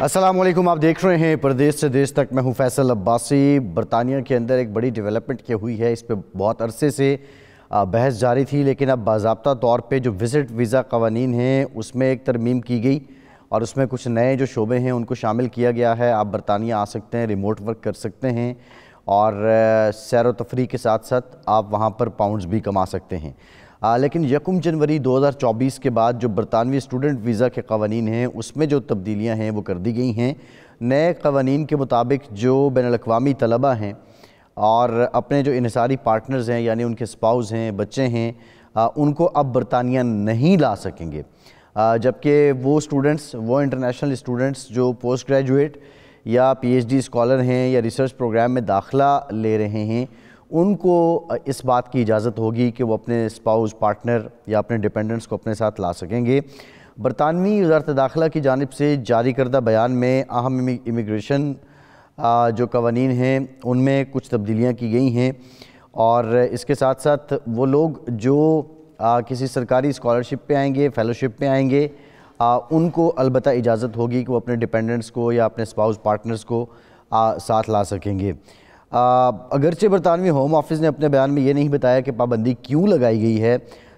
السلام علیکم، آپ دیکھ رہے ہیں پردیس سے دیس تک۔ میں ہوں فیصل عباسی۔ برطانیہ کے اندر ایک بڑی ڈیولپمنٹ کی ہوئی ہے، اس پہ بہت عرصے سے بحث جاری تھی، لیکن اب باضابطہ طور پہ جو وزٹ ویزا قوانین ہیں اس میں ایک ترمیم کی گئی اور اس میں کچھ نئے جو شعبے ہیں ان کو شامل کیا گیا ہے۔ آپ برطانیہ آ سکتے ہیں، ریموٹ ورک کر سکتے ہیں اور سیر و تفریح کے ساتھ ساتھ آپ وہاں پر پاؤنڈز بھی کما سکتے ہیں۔ لیکن 1 جنوری 2024 کے بعد جو برطانوی اسٹوڈنٹ ویزا کے قوانین ہیں اس میں جو تبدیلیاں ہیں وہ کر دی گئی ہیں۔ نئے قوانین کے مطابق جو بین الاقوامی طلبہ ہیں اور اپنے جو انحصاری پارٹنرز ہیں یعنی ان کے اسپاؤز ہیں، بچے ہیں، ان کو اب برطانیہ نہیں لا سکیں گے، جبکہ وہ اسٹوڈنٹس، وہ انٹرنیشنل اسٹوڈنٹس جو پوسٹ گریجویٹ یا پی ایچ ڈی اسکالر ہیں یا ریسرچ پروگرام میں داخلہ لے رہے ہیں، ان کو اس بات کی اجازت ہوگی کہ وہ اپنے اسپاؤز، پارٹنر یا اپنے ڈیپینڈنٹس کو اپنے ساتھ لا سکیں گے۔ برطانوی وزارت داخلہ کی جانب سے جاری کردہ بیان میں اہم امیگریشن جو قوانین ہیں ان میں کچھ تبدیلیاں کی گئی ہیں، اور اس کے ساتھ ساتھ وہ لوگ جو کسی سرکاری اسکالرشپ پہ آئیں گے، فیلوشپ پہ آئیں گے، ان کو البتہ اجازت ہوگی کہ وہ اپنے ڈیپینڈنٹس کو یا اپنے اسپاؤز پارٹنرز کو ساتھ لا سکیں گے۔ اگرچہ برطانوی ہوم آفس نے اپنے بیان میں یہ نہیں بتایا کہ پابندی کیوں لگائی گئی ہے،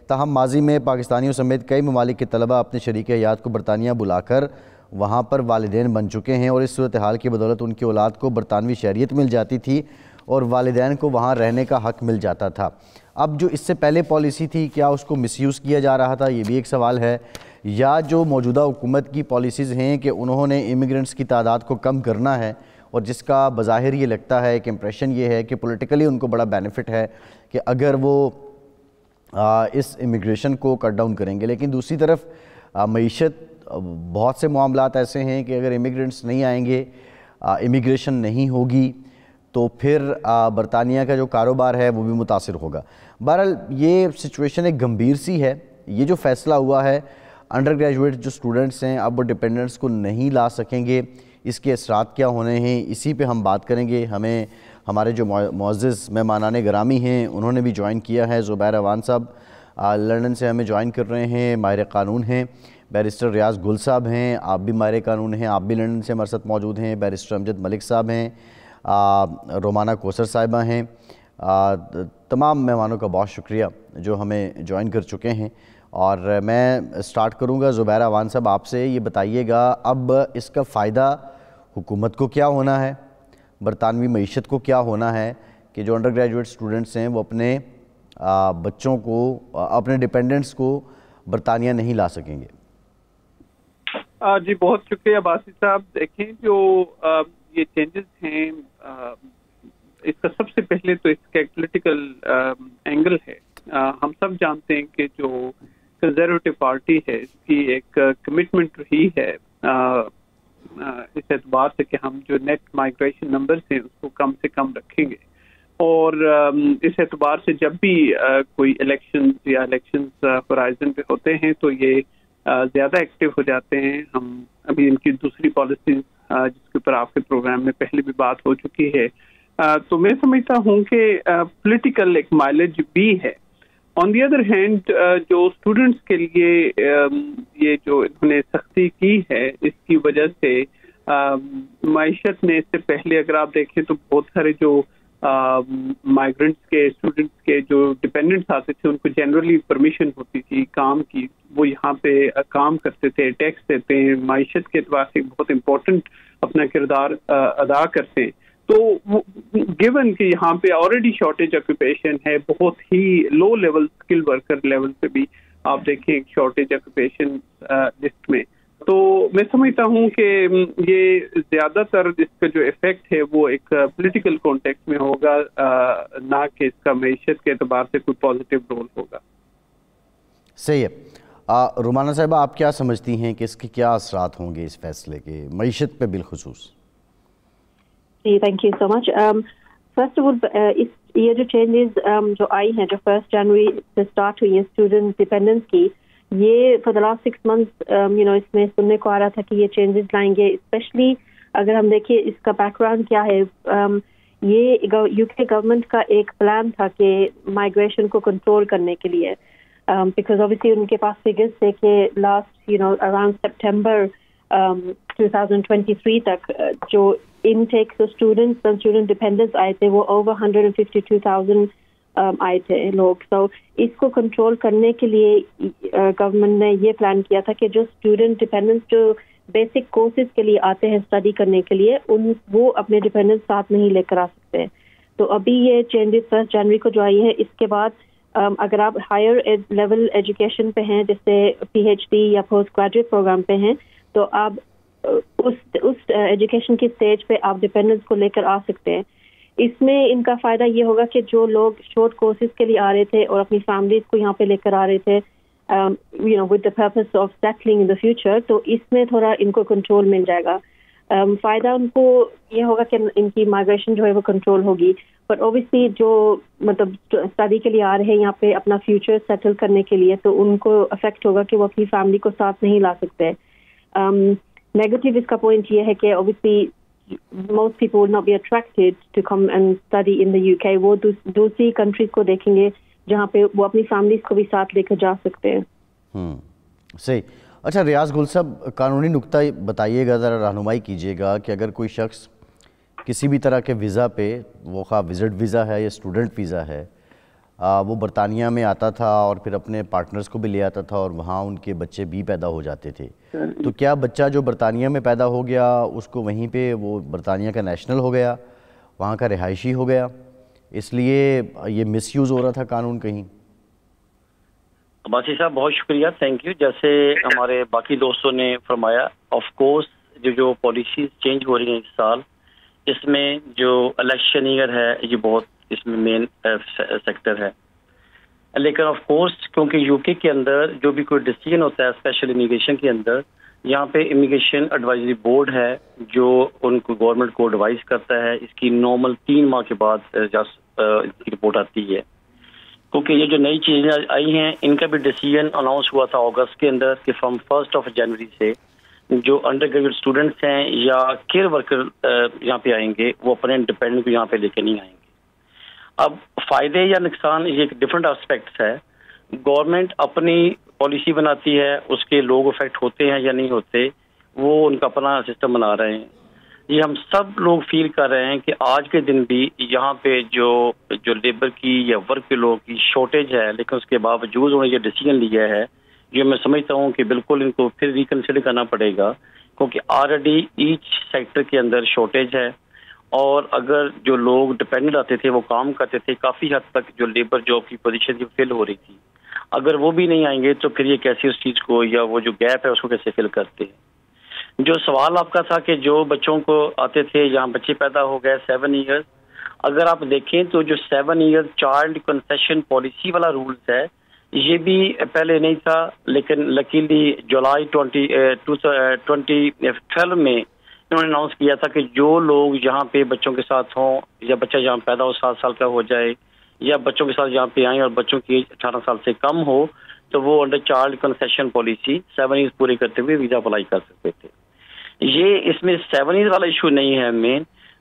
تاہم ماضی میں پاکستانیوں سمیت کئی ممالک کے طلبہ اپنے شریک حیات کو برطانیہ بلا کر وہاں پر والدین بن چکے ہیں، اور اس صورتحال کی بدولت ان کی اولاد کو برطانوی شہریت مل جاتی تھی اور والدین کو وہاں رہنے کا حق مل جاتا تھا۔ اب جو اس سے پہلے پالیسی تھی، کیا اس کو مس یوز کیا جا رہا تھا، یہ بھی ایک سوال ہے، یا جو موجودہ حکومت کی پالیسیز ہیں کہ انہوں نے امیگرنٹس کی تعداد کو کم کرنا ہے، اور جس کا بظاہر یہ لگتا ہے کہ امپریشن یہ ہے کہ پولیٹیکلی ان کو بڑا بینیفٹ ہے کہ اگر وہ اس امیگریشن کو کٹ ڈاؤن کریں گے، لیکن دوسری طرف معیشت، بہت سے معاملات ایسے ہیں کہ اگر امیگرنٹس نہیں آئیں گے، امیگریشن نہیں ہوگی تو پھر برطانیہ کا جو کاروبار ہے وہ بھی متاثر ہوگا۔ بہرحال یہ سچویشن ایک گمبھیر سی ہے۔ یہ جو فیصلہ ہوا ہے، انڈر گریجویٹ جو اسٹوڈنٹس ہیں اب وہ ڈیپینڈنٹس کو نہیں لا سکیں گے، اس کے اثرات کیا ہونے ہیں، اسی پہ ہم بات کریں گے۔ ہمارے جو معزز مہمانان گرامی ہیں انہوں نے بھی جوائن کیا ہے۔ زبیر اوان صاحب لندن سے ہمیں جوائن کر رہے ہیں، ماہر قانون ہیں۔ بیرسٹر ریاض گل صاحب ہیں، آپ بھی ماہر قانون ہیں، آپ بھی لندن سے ہمارے ساتھ موجود ہیں۔ بیرسٹر امجد ملک صاحب ہیں، رومانہ کوثر صاحبہ ہیں۔ تمام مہمانوں کا بہت شکریہ جو ہمیں جوائن کر چکے ہیں، اور میں سٹارٹ کروں گا زبیر اوان صاحب آپ سے۔ یہ بتائیے گا اب اس کا فائدہ حکومت کو کیا ہونا ہے، برطانوی معیشت کو کیا ہونا ہے کہ جو انڈر گریجویٹ اسٹوڈنٹس ہیں وہ اپنے بچوں کو، اپنے ڈیپینڈنٹس کو برطانیہ نہیں لا سکیں گے؟ جی بہت شکریہ باسی صاحب۔ دیکھیں جو یہ چینجز ہیں، اس کا سب سے پہلے تو اس کا ایک پولیٹیکل اینگل ہے۔ ہم سب جانتے ہیں کہ جو کنزرویٹو پارٹی ہے اس کی ایک کمٹمنٹ رہی ہے اس اعتبار سے کہ ہم جو نیٹ مائگریشن نمبرز ہیں اس کو کم سے کم رکھیں گے، اور اس اعتبار سے جب بھی کوئی الیکشنز یا الیکشنز ہورائزن پہ ہوتے ہیں تو یہ زیادہ ایکٹیو ہو جاتے ہیں۔ ہم ابھی ان کی دوسری پالیسیز جس کے اوپر آپ کے پروگرام میں پہلے بھی بات ہو چکی ہے، تو میں سمجھتا ہوں کہ پولیٹیکل ایک مائلیج بھی ہے۔ آن دی ادر ہینڈ جو اسٹوڈنٹس کے لیے یہ جو انہوں نے سختی کی ہے، اس کی وجہ سے معیشت نے، اس سے پہلے اگر آپ دیکھیں تو بہت سارے جو مائیگرنٹس کے، اسٹوڈنٹس کے جو ڈپینڈنٹس آتے تھے ان کو جنرلی پرمیشن ہوتی تھی کام کی، وہ یہاں پہ کام کرتے تھے، ٹیکس دیتے ہیں، معیشت کے اعتبار سے بہت امپورٹنٹ اپنا کردار ادا کرتے ہیں۔ تو گیون کہ یہاں پہ آلریڈی شارٹیج آکوپیشن ہے، بہت ہی low level skill worker level پہ بھی آپ دیکھیں شارٹیج آکوپیشن لسٹ میں، تو میں سمجھتا ہوں کہ یہ زیادہ تر اس کا جو ایفیکٹ ہے وہ ایک پولیٹیکل کانٹیکسٹ میں ہوگا، نہ کہ اس کا معیشت کے اعتبار سے کوئی پازیٹیو رول ہوگا۔ صحیح ہے۔ رومانہ صاحبہ آپ کیا سمجھتی ہیں کہ اس کے کیا اثرات ہوں گے اس فیصلے کے معیشت پہ بالخصوص؟ جی thank you so much. First of all یہ جو چینجز جو آئی ہیں، جو 1 جنوری سے اسٹارٹ ہوئی ہیں اسٹوڈنٹ ڈپینڈنس کی، یہ فار دا لاسٹ 6 months اس میں سننے کو آ رہا تھا کہ یہ چینجز لائیں گے۔ اسپیشلی اگر ہم دیکھیں اس کا بیک گراؤنڈ کیا ہے، یہ یو کے گورنمنٹ کا ایک پلان تھا کہ مائگریشن کو کنٹرول کرنے کے لیے، بیکاز obviously ان کے پاس فگرز تھے کہ لاسٹ اراؤنڈ سپٹمبر 2023 تک جو انٹیک اسٹوڈنٹس اور اسٹوڈنٹ ڈپینڈنٹس آئے تھے وہ اوور 152,000 آئے تھے لوگ. تو اس کو کنٹرول کرنے کے لیے گورنمنٹ نے یہ پلان کیا تھا کہ جو اسٹوڈنٹ ڈپینڈنٹس جو بیسک کورسز کے لیے آتے ہیں اسٹڈی کرنے کے لیے وہ اپنے ڈپینڈنٹس ساتھ نہیں لے کر آ سکتے ہیں. تو ابھی یہ چینجز 1 جنوری کو جو آئی ہے اس کے بعد اگر آپ ہائر لیول ایجوکیشن پہ ہیں جیسے PhD یا پوسٹ گریجویٹ پروگرام پہ ہیں تو آپ اس ایجوکیشن کی اسٹیج پہ آپ ڈپینڈنس کو لے کر آ سکتے ہیں. اس میں ان کا فائدہ یہ ہوگا کہ جو لوگ شارٹ کورسز کے لیے آ رہے تھے اور اپنی فیملیز کو یہاں پہ لے کر آ رہے تھے with the purpose of settling in the future, تو اس میں تھوڑا ان کو کنٹرول مل جائے گا. فائدہ ان کو یہ ہوگا کہ ان کی مائگریشن جو ہے وہ کنٹرول ہوگی. بٹ اوبیسلی جو مطلب اسٹڈی کے لیے آ رہے ہیں یہاں پہ اپنا فیوچر سیٹل کرنے کے لیے تو ان کو افیکٹ ہوگا کہ وہ اپنی فیملی کو ساتھ نہیں لا سکتے. نیگیٹو اس کا پوائنٹ یہ ہے کہ obviously most people will not be attracted to come and study in the UK. وہ دوسری کنٹریز کو دیکھیں گے جہاں پہ وہ اپنی فیملیز کو بھی ساتھ لے کر جا سکتے ہیں. صحیح. اچھا ریاض گل صاحب, قانونی نقطہ بتائیے گا, ذرا رہنمائی کیجیے گا کہ اگر کوئی شخص کسی بھی طرح کے ویزا پہ, وہ خواہ وزٹ ویزا ہے یا اسٹوڈنٹ ویزا ہے, وہ برطانیہ میں آتا تھا اور پھر اپنے پارٹنرز کو بھی لے آتا تھا اور وہاں ان کے بچے بھی پیدا ہو جاتے تھے, تو کیا بچہ جو برطانیہ میں پیدا ہو گیا اس کو وہیں پہ وہ برطانیہ کا نیشنل ہو گیا, وہاں کا رہائشی ہو گیا, اس لیے یہ مس یوز ہو رہا تھا قانون کہیں؟ عباسی صاحب بہت شکریہ, تھینک یو. جیسے ہمارے باقی دوستوں نے فرمایا, آف کورس جو پالیسیز چینج ہو رہی ہیں اس سال, اس میں جو الیکشن ایئر ہے یہ بہت اس میں مین سیکٹر ہے. لیکن آف کورس کیونکہ یو کے کے اندر جو بھی کوئی ڈیسیجن ہوتا ہے اسپیشل امیگریشن کے اندر, یہاں پہ امیگریشن ایڈوائزری بورڈ ہے جو ان کو گورنمنٹ کو ایڈوائز کرتا ہے. اس کی نارمل 3 ماہ کے بعد رپورٹ آتی ہے. کیونکہ یہ جو نئی چیزیں آئی ہیں ان کا بھی ڈیسیجن اناؤنس ہوا تھا اگست کے اندر کہ فرام 1 جنوری سے جو انڈر گریجویٹ اسٹوڈنٹس ہیں یا کیئر ورکر یہاں پہ آئیں گے وہ اپنے ڈپینڈنٹ کو یہاں پہ لے کے نہیں آئیں گے. اب فائدے یا نقصان یہ ایک ڈفرینٹ اسپیکٹس ہے. گورنمنٹ اپنی پالیسی بناتی ہے, اس کے لوگ افیکٹ ہوتے ہیں یا نہیں ہوتے, وہ ان کا اپنا سسٹم بنا رہے ہیں. یہ ہم سب لوگ فیل کر رہے ہیں کہ آج کے دن بھی یہاں پہ جو لیبر کی یا ورک کے لوگوں کی شارٹیج ہے, لیکن اس کے باوجود انہوں نے یہ ڈیسیجن لیا ہے جو میں سمجھتا ہوں کہ بالکل ان کو پھر ریکنسیڈر کرنا پڑے گا, کیونکہ آلریڈی ایچ سیکٹر کے اندر شارٹیج ہے. اور اگر جو لوگ ڈپینڈنٹ آتے تھے وہ کام کرتے تھے, کافی حد تک جو لیبر جاب کی پوزیشن فل ہو رہی تھی, اگر وہ بھی نہیں آئیں گے تو پھر یہ کیسے اس چیز کو یا وہ جو گیپ ہے اس کو کیسے فل کرتے ہیں. جو سوال آپ کا تھا کہ جو بچوں کو آتے تھے یہاں بچے پیدا ہو گئے 7 ایئرز, اگر آپ دیکھیں تو جو 7 ایئر چائلڈ کنسیشن پالیسی والا رولز ہے یہ بھی پہلے نہیں تھا, لیکن لکیلی جولائی 2012 میں انہوں نے اناؤنس کیا تھا کہ جو لوگ یہاں پہ بچوں کے ساتھ ہوں یا بچہ جہاں پیدا ہو 7 سال کا ہو جائے یا بچوں کے ساتھ یہاں پہ آئیں اور بچوں کی ایج 18 سال سے کم ہو تو وہ under child concession policy 7 years پورے کرتے ہوئے ویزا اپلائی کر سکتے تھے. یہ اس میں 7 ایئرز والا ایشو نہیں ہے.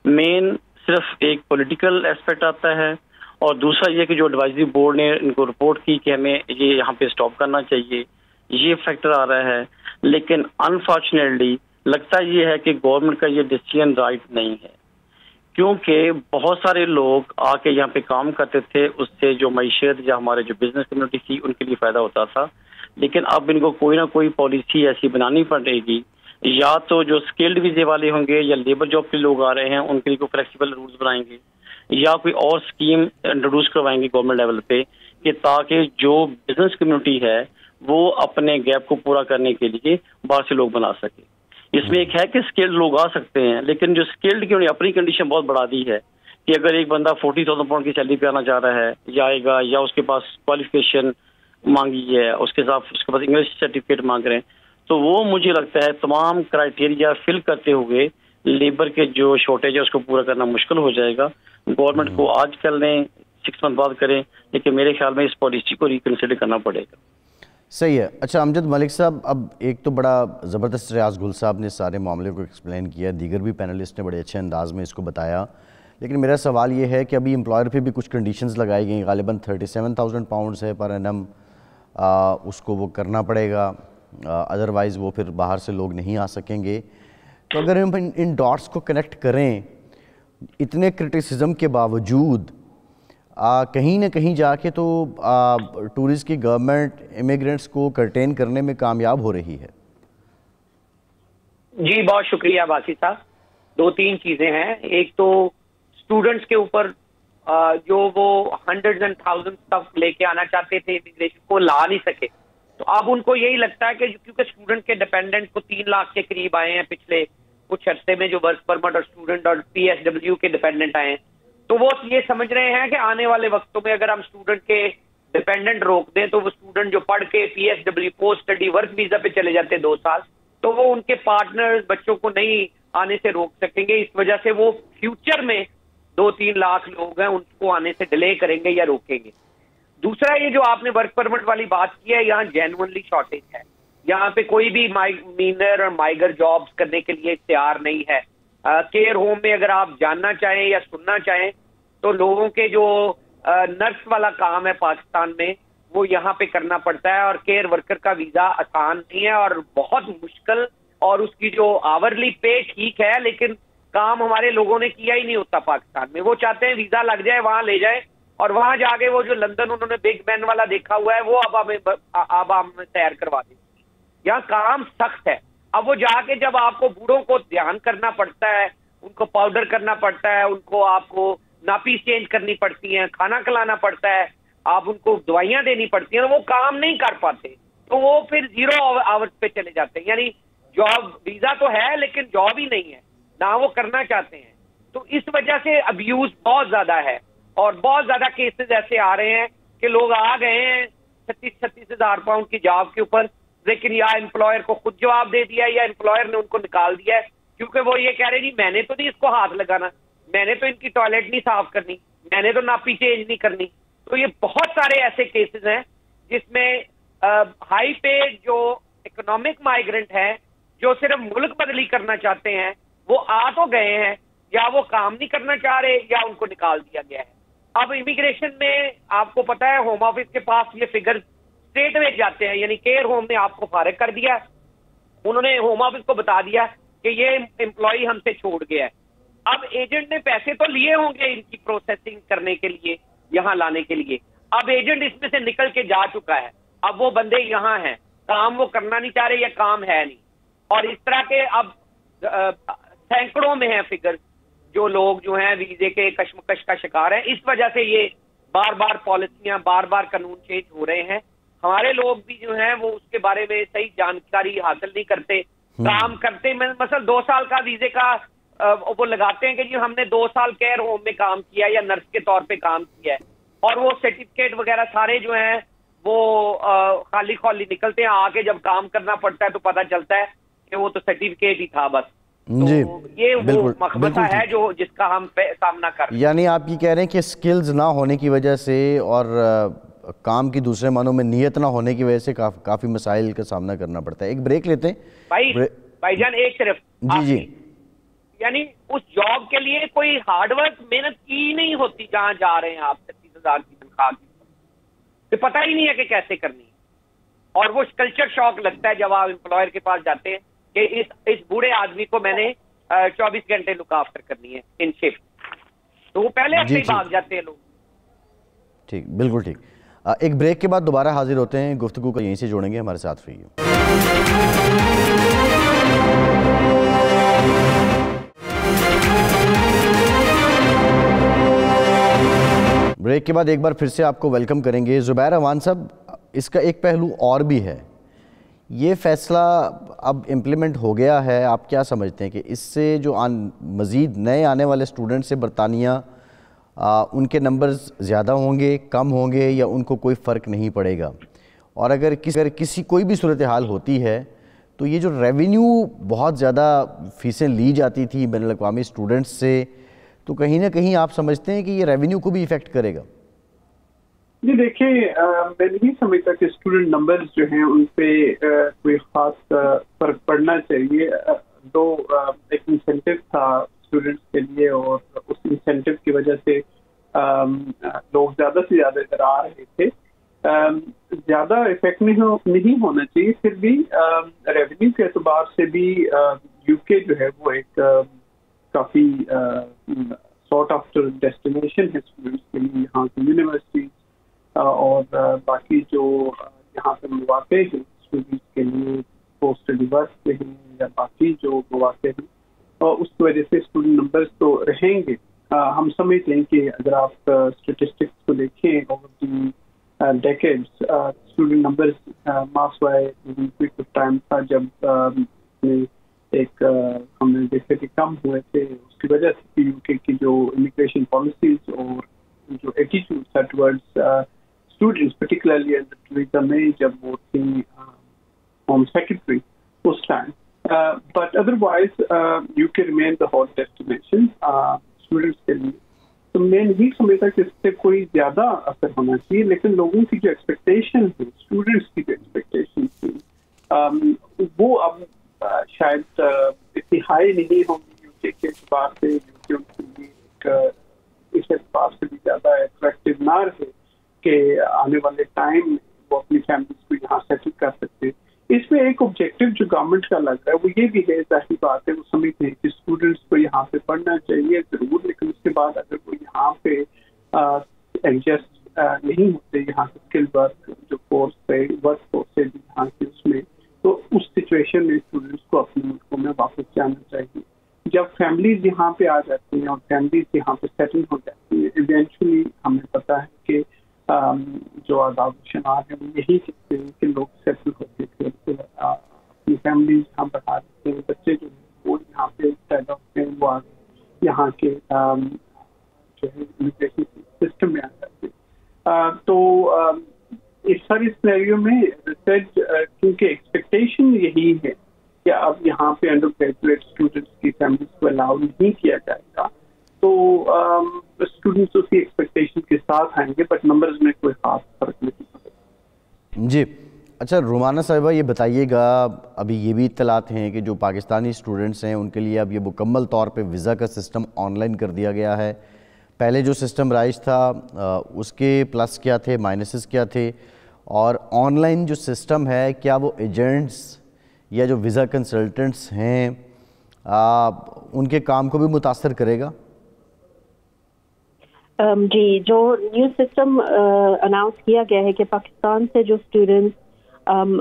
مین صرف ایک پولیٹیکل ایسپیکٹ آتا ہے, اور دوسرا یہ کہ جو ایڈوائزری بورڈ نے ان کو رپورٹ کی کہ ہمیں یہ یہاں پہ اسٹاپ کرنا چاہیے, یہ فیکٹر آ رہا ہے. لیکن انفارچونیٹلی لگتا یہ ہے کہ گورنمنٹ کا یہ ڈیسیژن رائٹ نہیں ہے, کیونکہ بہت سارے لوگ آ کے یہاں پہ کام کرتے تھے, اس سے جو معیشت یا ہمارے جو بزنس کمیونٹی تھی ان کے لیے فائدہ ہوتا تھا. لیکن اب ان کو کوئی نہ کوئی پالیسی ایسی بنانی پڑے گی, یا تو جو اسکلڈ ویزے والے ہوں گے یا لیبر جاب کے لوگ آ رہے ہیں ان کے لیے کوئی فلیکسیبل رولز بنائیں گے, یا کوئی اور اسکیم انٹروڈیوس کروائیں گے گورنمنٹ لیول پہ کہ تاکہ جو بزنس کمیونٹی ہے وہ اپنے گیپ کو پورا کرنے کے لیے باہر سے لوگ بنا سکے. اس میں ایک ہے کہ اسکلڈ لوگ آ سکتے ہیں, لیکن جو اسکلڈ کی انہوں نے اپنی کنڈیشن بہت بڑھا دی ہے کہ اگر ایک بندہ 40,000 پاؤنڈ کی سیلری پہ آنا چاہ رہا ہے یا آئے گا, یا اس کے پاس کوالیفیکیشن مانگی ہے, اس کے ساتھ اس کے پاس انگلش سرٹیفکیٹ مانگ رہے ہیں, تو وہ مجھے لگتا ہے تمام کرائٹیریا فل کرتے ہوئے لیبر کے جو شارٹیج ہے اس کو پورا کرنا مشکل ہو جائے گا. گورنمنٹ کو آج کر لیں 6 منتھ بعد کریں, لیکن میرے خیال میں اس پالیسی کو ریکنسیڈر کرنا پڑے گا. صحیح ہے. اچھا امجد ملک صاحب, اب ایک تو بڑا زبردست ریاض گل صاحب نے سارے معاملے کو ایکسپلین کیا, دیگر بھی پینلسٹ نے بڑے اچھے انداز میں اس کو بتایا, لیکن میرا سوال یہ ہے کہ ابھی امپلائر پہ بھی کچھ کنڈیشنز لگائی گئیں, غالباً 37,000 پاؤنڈز ہے پر اینم, اس کو وہ کرنا پڑے گا, ادروائز وہ پھر باہر سے لوگ نہیں آ سکیں گے. تو اگر ہم ان ڈاٹس کو کنیکٹ کریں، اتنے کرٹیسزم کے باوجود کہیں نہ کہیں جا کے تو ٹورسٹ کی گورنمنٹ امیگرینٹس کو کرٹین کرنے میں کامیاب ہو رہی ہے. جی بہت شکریہ باسی صاحب. 2-3 چیزیں ہیں. ایک تو اسٹوڈنٹس کے اوپر جو وہ ہنڈریڈ اینڈ تھاؤزینڈ تک لے کے آنا چاہتے تھے امیگریشن کو لا نہیں سکے، تو اب ان کو یہی لگتا ہے کہ کیونکہ اسٹوڈنٹ کے ڈیپینڈنٹ کو 3 لاکھ کے قریب آئے ہیں پچھلے کچھ عرصے میں، جو ورک پرمٹ اور اسٹوڈنٹ اور PSW کے ڈیپینڈنٹ آئے ہیں، تو وہ یہ سمجھ رہے ہیں کہ آنے والے وقتوں میں اگر ہم اسٹوڈنٹ کے ڈیپینڈنٹ روک دیں تو وہ اسٹوڈنٹ جو پڑھ کے PSW post study work visa پہ چلے جاتے 2 سال، تو وہ ان کے پارٹنر بچوں کو نہیں آنے سے روک سکیں گے. اس وجہ سے وہ فیوچر میں 2-3 لاکھ لوگ ہیں ان کو آنے سے ڈیلے کریں گے یا روکیں گے. دوسرا یہ جو آپ نے ورک پرمٹ والی بات کی ہے، یہاں جینوئنلی شارٹیج ہے. یہاں پہ کوئی بھی مینر اور مائگر جابز کرنے کے لیے تیار نہیں ہے. کیئر ہوم میں اگر آپ جاننا چاہیں یا سننا چاہیں تو لوگوں کے جو نرس والا کام ہے پاکستان میں وہ یہاں پہ کرنا پڑتا ہے، اور کیئر ورکر کا ویزا آسان نہیں ہے اور بہت مشکل، اور اس کی جو آورلی پے ٹھیک ہے لیکن کام ہمارے لوگوں نے کیا ہی نہیں ہوتا پاکستان میں. وہ چاہتے ہیں ویزا لگ جائے وہاں لے جائیں، اور وہاں جا کے وہ جو لندن انہوں نے بگ بین والا دیکھا ہوا ہے وہ اب ہمیں تیار کروا دیں. یہاں کام سخت ہے. اب وہ جا کے جب آپ کو بوڑھوں کو دھیان کرنا پڑتا ہے، ان کو پاؤڈر کرنا پڑتا ہے، ان کو آپ کو ناپی چینج کرنی پڑتی ہیں، کھانا کھلانا پڑتا ہے، آپ ان کو دوائیاں دینی پڑتی ہیں، وہ کام نہیں کر پاتے، تو وہ پھر 0 آورز پہ چلے جاتے ہیں. یعنی جاب ویزا تو ہے لیکن جاب ہی نہیں ہے، نہ وہ کرنا چاہتے ہیں. تو اس وجہ سے ابیوز بہت زیادہ ہے، اور بہت زیادہ کیسز ایسے آ رہے ہیں کہ لوگ آ گئے ہیں 36 ہزار پاؤنڈ کی جاب کے اوپر، لیکن یا امپلائر کو خود جواب دے دیا یا امپلائر نے ان کو نکال دیا ہے، کیونکہ وہ یہ کہہ رہے جی میں نے تو نہیں اس کو ہاتھ لگانا، میں نے تو ان کی ٹوائلٹ نہیں صاف کرنی، میں نے تو ناپی چینج نہیں کرنی. تو یہ بہت سارے ایسے کیسز ہیں جس میں ہائی پے جو اکنامک مائیگرنٹ ہیں جو صرف ملک بدلی کرنا چاہتے ہیں وہ آ تو گئے ہیں، یا وہ کام نہیں کرنا چاہ رہے یا ان کو نکال دیا گیا ہے. اب امیگریشن میں آپ کو پتا ہے ہوم آفس کے پاس یہ فگر اسٹریٹ وے جاتے ہیں، یعنی کیئر ہوم نے آپ کو فارغ کر دیا، انہوں نے ہوم آفس کو بتا دیا کہ یہ امپلائی ہم سے چھوڑ گیا ہے. اب ایجنٹ نے پیسے تو لیے ہوں گے ان کی پروسیسنگ کرنے کے لیے، یہاں لانے کے لیے. اب ایجنٹ اس میں سے نکل کے جا چکا ہے، اب وہ بندے یہاں ہیں، کام وہ کرنا نہیں چاہ رہے یا کام ہے نہیں. اور اس طرح کے اب سینکڑوں میں ہیں فگر جو لوگ جو ہیں ویزے کے کشمکش کا شکار ہیں. اس وجہ سے یہ بار بار پالیسیاں، بار بار قانون چینج ہو رہے ہیں. ہمارے لوگ بھی جو ہیں وہ اس کے بارے میں صحیح جانکاری حاصل نہیں کرتے، کام کرتے. مثلا 2 سال کا ویزے کا وہ لگاتے ہیں کہ جی ہم نے 2 سال کیئر ہوم میں کام کیا یا نرس کے طور پہ کام کیا ہے، اور وہ سرٹیفکیٹ وغیرہ سارے جو ہیں وہ خالی خالی نکلتے ہیں. آ کے جب کام کرنا پڑتا ہے تو پتہ چلتا ہے کہ وہ تو سرٹیفکیٹ ہی تھا بس. جی یہ وہ مخمصہ ہے جو جس کا ہم سامنا کر رہے ہیں. یعنی آپ یہ کہہ رہے ہیں کہ سکلز نہ ہونے کی وجہ سے اور کام کی دوسرے معنوں میں نیت نہ ہونے کی وجہ سے کافی مسائل کا سامنا کرنا پڑتا ہے. ایک بریک لیتے ہیں بھائی جان. ایک صرف جی یعنی اس جاب کے لیے کوئی ہارڈ ورک محنت کی نہیں ہوتی جہاں جا رہے ہیں آپ 36,000 کی تنخواہ کی، پتہ ہی نہیں ہے کہ کیسے کرنی ہے. اور وہ کلچر شاک لگتا ہے جب آپ امپلائر کے پاس جاتے ہیں کہ اس بوڑھے آدمی کو میں نے 24 گھنٹے لک آفٹر کرنی ہے ان شفٹ، تو وہ پہلے ہفتے ہی بھاگ جاتے ہیں لوگ. ٹھیک، بالکل ٹھیک. ایک بریک کے بعد دوبارہ حاضر ہوتے ہیں، گفتگو کو یہیں سے جوڑیں گے. ہمارے ساتھ رہیے. بریک کے بعد ایک بار پھر سے آپ کو ویلکم کریں گے. زبیر اعوان صاحب، اس کا ایک پہلو اور بھی ہے. یہ فیصلہ اب امپلیمنٹ ہو گیا ہے، آپ کیا سمجھتے ہیں کہ اس سے جو مزید نئے آنے والے اسٹوڈنٹ سے برطانیہ ان کے نمبرز زیادہ ہوں گے، کم ہوں گے، یا ان کو کوئی فرق نہیں پڑے گا؟ اور اگر کسی کوئی بھی صورتحال ہوتی ہے تو یہ جو ریونیو بہت زیادہ فیسیں لی جاتی تھی بین الاقوامی اسٹوڈنٹس سے، تو کہیں نہ کہیں آپ سمجھتے ہیں کہ یہ ریونیو کو بھی ایفیکٹ کرے گا؟ جی دیکھیں، میں نہیں سمجھتا کہ اسٹوڈنٹ نمبرز جو ہیں ان پہ کوئی خاص فرق پڑنا چاہیے. ایک انسینٹیو تھا اسٹوڈنٹس کے لیے، اور اس انسینٹیو کی وجہ سے لوگ زیادہ سے زیادہ ادھر آ رہے تھے. زیادہ افیکٹ نہیں ہونا چاہیے. پھر بھی ریونیو کے اعتبار سے بھی یو کے جو ہے وہ ایک کافی سارٹ آفٹر ڈیسٹینیشن ہے اسٹوڈنٹس کے لیے. یہاں کی یونیورسٹیز اور باقی جو یہاں پہ مواقع ہیں اسٹوڈنٹس کے لیے پوسٹ اسٹڈی ورک کے ہیں یا باقی جو مواقع ہیں, اور اس کی وجہ سے اسٹوڈنٹ نمبرز تو رہیں گے. ہم سمجھتے ہیں کہ اگر آپ اسٹیٹسٹکس کو دیکھیں over the decades, student numbers mass by period of time تھا جب ایک ہم نے دیکھا کہ کم ہوئے تھے. اس کی وجہ سے یو کے کی جو امیگریشن پالیسیز اور جو ایٹیٹیوڈ تھا towards students particularly under Theresa میں جب وہ تھی ہوم سیکرٹری اس time. But otherwise U K remain the hot destination students کے لیے. تو میں نہیں سمجھتا کہ اس سے کوئی زیادہ اثر ہونا چاہیے, لیکن لوگوں کی جو ایکسپیکٹیشن ہے, اسٹوڈنٹس کی جو ایکسپیکٹیشن تھی وہ اب شاید اتنی ہائی نہیں ہوگی یو کے اعتبار سے. یو کے اس اعتبار سے بھی زیادہ اٹریکٹیو نہ رہے کہ آنے والے ٹائم میں وہ اپنی فیملیز کو یہاں سیٹل کر سکتے. اس میں ایک آبجیکٹو جو گورنمنٹ کا لگ رہا ہے وہ یہ بھی ہے, ظاہر بات ہے وہ سمجھتے ہیں کہ اسٹوڈنٹس کو یہاں پہ پڑھنا چاہیے ضرور, لیکن اس کے بعد اگر وہ یہاں پہ ایڈجسٹ نہیں ہوتے یہاں سے اسکل ورک جو کورس ہے ورک فورس ہے یہاں کی اس میں, تو اس سچویشن میں اسٹوڈنٹس کو اپنے ملکوں میں واپس جانا چاہیے. جب فیملیز یہاں پہ آ جاتی ہیں اور فیملیز یہاں پہ سیٹل ہو جاتی ہیں, ایونچولی ہمیں پتہ ہے کہ جو آداب و شمار ہیں وہ یہی کہتے ہیں کہ لوگ سیٹل ہوتے تھے, اپنی فیملیز یہاں بڑھا دیتے ہیں, بچے جو ہیں وہ یہاں پہ پیدا ہوتے ہیں, وہ یہاں کے جو ہے ایجوکیشن سسٹم میں آ جاتے ہیں. تو اس ساری سینیریو میں کیونکہ ایکسپیکٹیشن یہی ہے کہ اب یہاں پہ انڈر گریجویٹ اسٹوڈنٹس کی فیملیز کو الاؤ نہیں کیا جائے گا, تو اسٹوڈنٹس اسی ایکسپیکٹیشن کے ساتھ آئیں گے, بٹ نمبرز میں کوئی خاص فرق نہیں پڑے. جی اچھا رومانہ صاحبہ یہ بتائیے گا, ابھی یہ بھی اطلاعات ہیں کہ جو پاکستانی اسٹوڈنٹس ہیں ان کے لیے اب یہ مکمل طور پہ ویزا کا سسٹم آن لائن کر دیا گیا ہے. پہلے جو سسٹم رائج تھا اس کے پلس کیا تھے, مائنسز کیا تھے, اور آن لائن جو سسٹم ہے کیا وہ ایجنٹس یا جو ویزا کنسلٹنٹس ہیں ان کے کام کو بھی متاثر کرے گا؟ جی, جو نیو سسٹم اناؤنس کیا گیا ہے کہ پاکستان سے جو اسٹوڈنٹس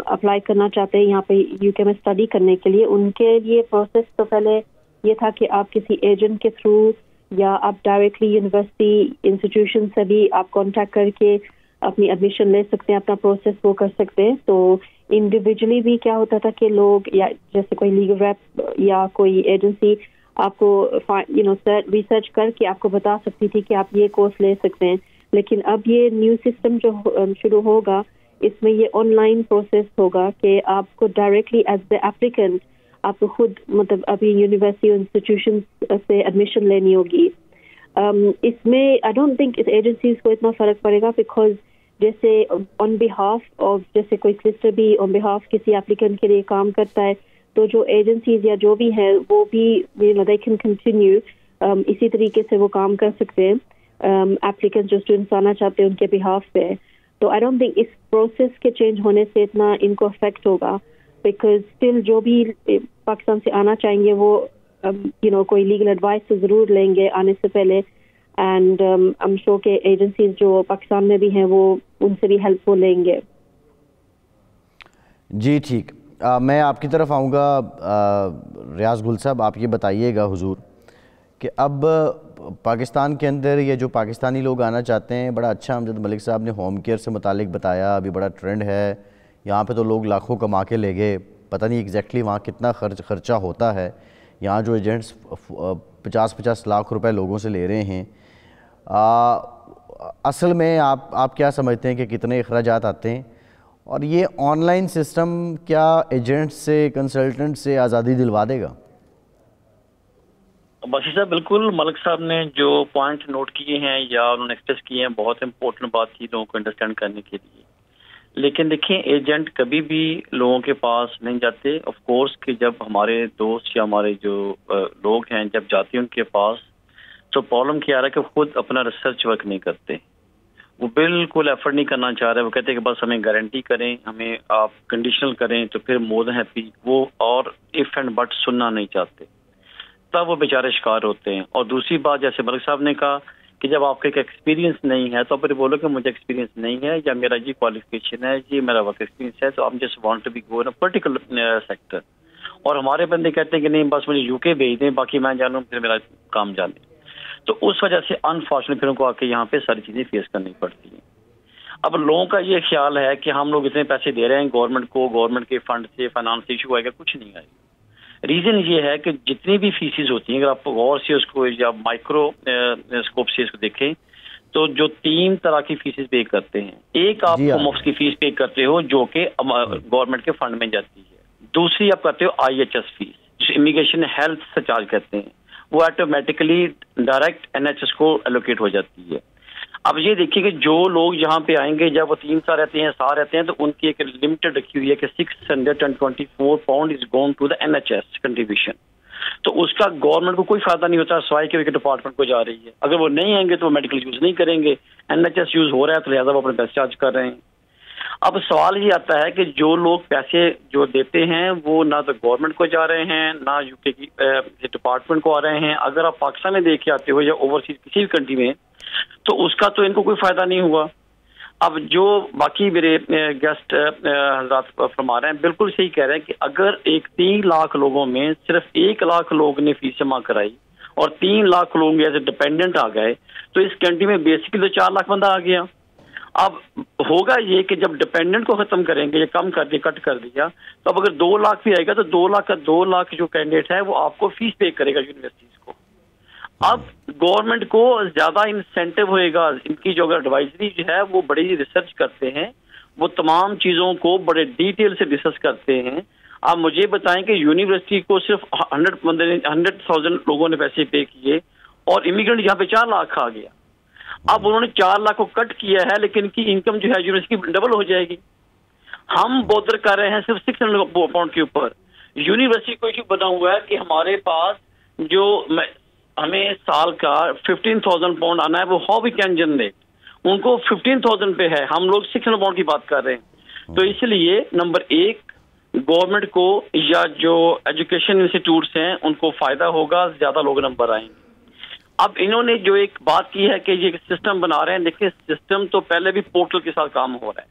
اپلائی کرنا چاہتے ہیں یہاں پہ یو کے میں اسٹڈی کرنے کے لیے, ان کے لیے پروسیس تو پہلے یہ تھا کہ آپ کسی ایجنٹ کے تھرو یا آپ ڈائریکٹلی یونیورسٹی انسٹیٹیوشن سے بھی آپ کانٹیکٹ کر کے اپنی ایڈمیشن لے سکتے ہیں, اپنا پروسیس وہ کر سکتے ہیں. تو انڈیویجولی بھی کیا ہوتا تھا کہ لوگ یا جیسے کوئی لیگل ریپ یا کوئی ایجنسی آپ کو ریسرچ کر کے آپ کو بتا سکتی تھی کہ آپ یہ کورس لے سکتے ہیں. لیکن اب یہ نیو سسٹم جو شروع ہوگا اس میں یہ آن لائن پروسیس ہوگا کہ آپ کو ڈائریکٹلی ایز اے اپلیکنٹ آپ کو خود مطلب ابھی یونیورسٹی انسٹیٹیوشن سے ایڈمیشن لینی ہوگی. اس میں آئی ڈونٹ تھنک اس ایجنسیز کو اتنا فرق پڑے گا, بیکاز جیسے آن بہاف آف جیسے کوئی سسٹر بھی آن بہاف کسی اپلیکنٹ کے لیے کام کرتا ہے, تو جو ایجنسیز یا جو بھی ہے وہ بھی دے کین کنٹینیو اسی طریقے سے وہ کام کر سکتے ہیں ایپلیکنٹ جو اسٹوڈنٹس آنا چاہتے ہیں ان کے بہاف پہ. تو آئی ڈونٹ تھنک اس پروسیس کے چینج ہونے سے اتنا ان کو افیکٹ ہوگا, بیکاز اسٹل جو بھی پاکستان سے آنا چاہیں گے وہ کوئی لیگل ایڈوائس تو ضرور لیں گے آنے سے پہلے, اینڈ ایم شور کہ ایجنسیز جو پاکستان میں بھی ہیں وہ ان سے بھی ہیلپ وہ لیں گے. جی ٹھیک, میں آپ کی طرف آؤں گا. ریاض گل صاحب آپ یہ بتائیے گا حضور کہ اب پاکستان کے اندر یہ جو پاکستانی لوگ آنا چاہتے ہیں, بڑا اچھا امجد ملک صاحب نے ہوم کیئر سے متعلق بتایا, ابھی بڑا ٹرینڈ ہے یہاں پہ, تو لوگ لاکھوں کما کے لے گئے, پتہ نہیں ایگزیکٹلی وہاں کتنا خرچہ ہوتا ہے. یہاں جو ایجنٹس 50 لاکھ روپے لوگوں سے لے رہے ہیں, اصل میں آپ کیا سمجھتے ہیں کہ کتنے اخراجات آتے ہیں, اور یہ آن لائن سسٹم کیا ایجنٹ سے کنسلٹنٹ سے آزادی دلوا دے گا؟ باشر صاحب بالکل ملک صاحب نے جو پوائنٹ نوٹ کیے ہیں یا انہوں نے ایکسپریس کیے ہیں بہت امپورٹنٹ بات تھی لوگوں کو انڈرسٹینڈ کرنے کے لیے. لیکن دیکھیں ایجنٹ کبھی بھی لوگوں کے پاس نہیں جاتے. آف کورس کہ جب ہمارے دوست یا ہمارے جو لوگ ہیں جب جاتے ہیں ان کے پاس, تو پرابلم کیا آ رہا ہے کہ خود اپنا ریسرچ ورک نہیں کرتے. وہ بالکل ایفرٹ نہیں کرنا چاہ رہے. وہ کہتے ہیں کہ بس ہمیں گارنٹی کریں, ہمیں آپ کنڈیشنل کریں تو پھر مور دین ہیپی. وہ اور اف اینڈ بٹ سننا نہیں چاہتے, تب وہ بیچارے شکار ہوتے ہیں. اور دوسری بات, جیسے ملک صاحب نے کہا کہ جب آپ کا ایک ایکسپیرینس نہیں ہے تو پھر بولو کہ مجھے ایکسپیرینس نہیں ہے, یا میرا جی کوالیفکیشن ہے, جی میرا ورک ایکسپیرینس ہے, تو آپ just want to be go in particular sector. اور ہمارے بندے کہتے ہیں کہ نہیں بس مجھے یو کے بھیج دیں, باقی میں جانوں, پھر میرا کام جانے. تو اس وجہ سے انفارچونیٹ پھر ان کو آ کے یہاں پہ ساری چیزیں فیس کرنی پڑتی ہیں. اب لوگوں کا یہ خیال ہے کہ ہم لوگ اتنے پیسے دے رہے ہیں گورنمنٹ کو, گورنمنٹ کے فنڈ سے فائنانس ایشو آئے گا, کچھ نہیں آئے گا. ریزن یہ ہے کہ جتنی بھی فیسز ہوتی ہیں, اگر آپ غور سے اس کو یا مائکرو اسکوپ سے اس کو دیکھیں تو جو 3 طرح کی فیسز پے کرتے ہیں. ایک آپ مفت کی فیس پے کرتے ہو جو کہ گورنمنٹ کے فنڈ میں جاتی ہے. دوسری آپ کرتے ہو IHS فیس, جو امیگریشن ہیلتھ سے چارج کرتے ہیں, وہ آٹومیٹکلی ڈائریکٹ NHS کو الوکیٹ ہو جاتی ہے. اب یہ دیکھیے کہ جو لوگ یہاں پہ آئیں گے, جب وہ 3 سال رہتے ہیں, سال رہتے ہیں, تو ان کی ایک لمیٹڈ رکھی ہوئی ہے کہ 624 pound is gone to the NHS contribution. تو اس کا گورنمنٹ کو کوئی فائدہ نہیں ہوتا سوائے کہ ڈپارٹمنٹ کو جا رہی ہے. اگر وہ نہیں آئیں گے تو وہ میڈیکل یوز نہیں کریں گے, NHS یوز ہو رہا ہے تو لہٰذا وہ اپنے پیسے چارج کر رہے ہیں. اب سوال یہ آتا ہے کہ جو لوگ پیسے جو دیتے ہیں وہ نہ تو گورنمنٹ کو جا رہے ہیں, نہ یو کے کی ڈپارٹمنٹ کو آ رہے ہیں. اگر آپ پاکستان میں دیکھ کے آتے ہو یا اوورسیز کسی بھی کنٹری میں, تو اس کا تو ان کو کوئی فائدہ نہیں ہوا. اب جو باقی میرے گیسٹ حضرات فرما رہے ہیں بالکل صحیح کہہ رہے ہیں کہ اگر 3 لاکھ لوگوں میں صرف 1 لاکھ لوگ نے فیس جمع کرائی اور 3 لاکھ لوگ ایز اے ڈپینڈنٹ آ گئے, تو اس کنٹری میں بیسکلی تو 4 لاکھ بندہ آ گیا. اب ہوگا یہ کہ جب ڈپینڈنٹ کو ختم کریں گے یا کم کر دیا, کٹ کر دیا, تو اب اگر 2 لاکھ بھی آئے گا تو 2 لاکھ جو کینڈیڈیٹ ہے وہ آپ کو فیس پے کرے گا یونیورسٹیز کو. اب گورنمنٹ کو زیادہ انسینٹو ہوئے گا, ان کی جو اگر ایڈوائزری جو ہے وہ بڑی ریسرچ کرتے ہیں, وہ تمام چیزوں کو بڑے ڈیٹیل سے ڈسکس کرتے ہیں. آپ مجھے بتائیں کہ یونیورسٹی کو صرف 100,000 لوگوں نے پیسے پے کیے اور امیگرینٹ یہاں پہ 4 لاکھ آ گیا. اب انہوں نے 4 لاکھ کو کٹ کیا ہے, لیکن ان کی انکم جو ہے یونیورسٹی کی ڈبل ہو جائے گی. ہم بودر کر رہے ہیں صرف 600 پاؤنڈ کے اوپر. یونیورسٹی کو ایشو بنا ہوا ہے کہ ہمارے پاس جو ہمیں سال کا 15,000 پاؤنڈ آنا ہے, وہ ہاؤ وی کین جنریٹ. ان کو 15,000 پہ ہے, ہم لوگ 600 پاؤنڈ کی بات کر رہے ہیں. تو اس لیے نمبر 1 گورنمنٹ کو یا جو ایجوکیشن انسٹیٹیوٹس ہیں ان کو فائدہ ہوگا, زیادہ لوگ نمبر آئیں گے. اب انہوں نے جو ایک بات کی ہے کہ یہ سسٹم بنا رہے ہیں, دیکھیں سسٹم تو پہلے بھی پورٹل کے ساتھ کام ہو رہا ہے.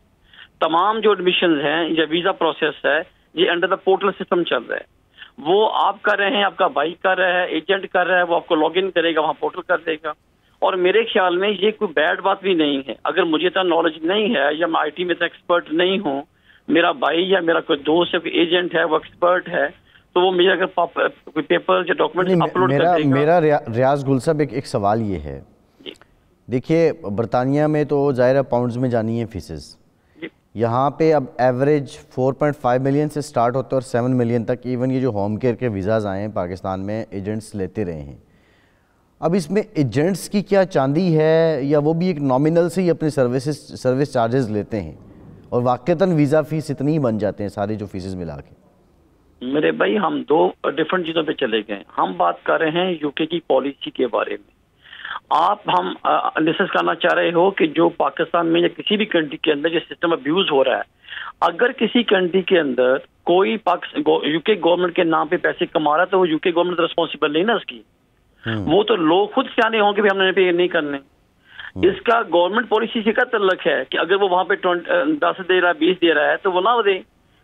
تمام جو ایڈمیشنز ہیں یا ویزا پروسیس ہے یہ انڈر دا پورٹل سسٹم چل رہا ہے. وہ آپ کر رہے ہیں, آپ کا بھائی کر رہا ہے, ایجنٹ کر رہا ہے, وہ آپ کو لاگ ان کرے گا, وہاں پورٹل کر دے گا. اور میرے خیال میں یہ کوئی بیڈ بات بھی نہیں ہے. اگر مجھے اتنا نالج نہیں ہے یا میں IT میں اتنا ایکسپرٹ نہیں ہوں, میرا بھائی یا میرا کوئی دوست یا کوئی ایجنٹ ہے وہ ایکسپرٹ ہے, تو وہ مجھے اگر کوئی پیپر یا ڈاکومنٹ اپلوڈ کر دے گا. میرا ریاض گل صاحب ایک سوال یہ ہے, دیکھیے برطانیہ میں تو ظاہر ہے پاؤنڈز میں جانی ہے فیسز, یہاں پہ اب ایوریج 4.5 ملین سے سٹارٹ ہوتا ہے اور 7 ملین تک. ایون یہ جو ہوم کیئر کے ویزاز آئے ہیں پاکستان میں ایجنٹس لیتے رہے ہیں. اب اس میں ایجنٹس کی کیا چاندی ہے, یا وہ بھی ایک نامنل سے ہی اپنے سروس چارجز لیتے ہیں اور واقعتاً ویزا فیس اتنی ہی بن جاتے ہیں سارے جو فیسز ملا کے؟ میرے بھائی ہم 2 ڈفرنٹ چیزوں پہ چلے گئے. ہم بات کر رہے ہیں UK کی پالیسی کے بارے میں. ہم ڈسکس کرنا چاہ رہے ہو کہ جو پاکستان میں یا کسی بھی کنٹری کے اندر یہ سسٹم ابیوز ہو رہا ہے, اگر کسی کنٹری کے اندر کوئی UK گورنمنٹ کے نام پہ پیسے کما رہا ہے تو وہ UK گورنمنٹ ریسپانسبل نہیں نا اس کی. وہ تو لوگ خود سیانے ہوں کہ ہم نے پہ نہیں کرنے. اس کا گورنمنٹ پالیسی سے کیا تعلق ہے کہ اگر وہ وہاں پہ 10 دے رہا ہے 20 دے رہا ہے تو وہ نہ دے.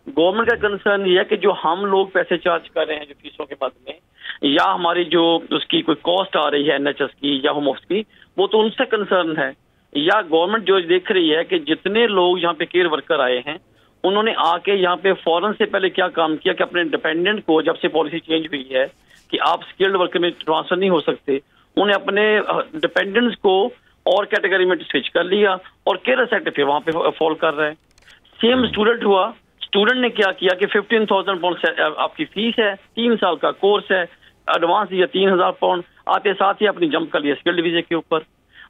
گورنمنٹ کا کنسرن یہ ہے کہ جو ہم لوگ پیسے چارج کر رہے ہیں جو فیسوں کے بعد میں, یا ہماری جو اس کی کوئی کاسٹ آ رہی ہے NHS کی یا ہوم آفس کی, وہ تو ان سے کنسرن ہے. یا گورنمنٹ جو دیکھ رہی ہے کہ جتنے لوگ یہاں پہ کیئر ورکر آئے ہیں انہوں نے آ کے یہاں پہ فوراً سے پہلے کیا کام کیا کہ اپنے ڈپینڈنٹ کو, جب سے پالیسی چینج ہوئی ہے کہ آپ اسکلڈ ورکر میں ٹرانسفر نہیں ہو سکتے, انہیں اپنے ڈپینڈنٹس کو اور کیٹیگری میں سوئچ کر لیا اور کیئر سیکٹر پھر وہاں پہ فال کر رہا ہے. سیم اسٹوڈنٹ ہوا, اسٹوڈنٹ نے کیا کیا کہ 15,000 پاؤنڈ آپ کی فیس ہے, 3 سال کا کورس ہے, ایڈوانس دیا 3,000 پاؤنڈ, آتے ساتھ ہی اپنی جمپ کر لیا اسکلڈ ویزے کے اوپر.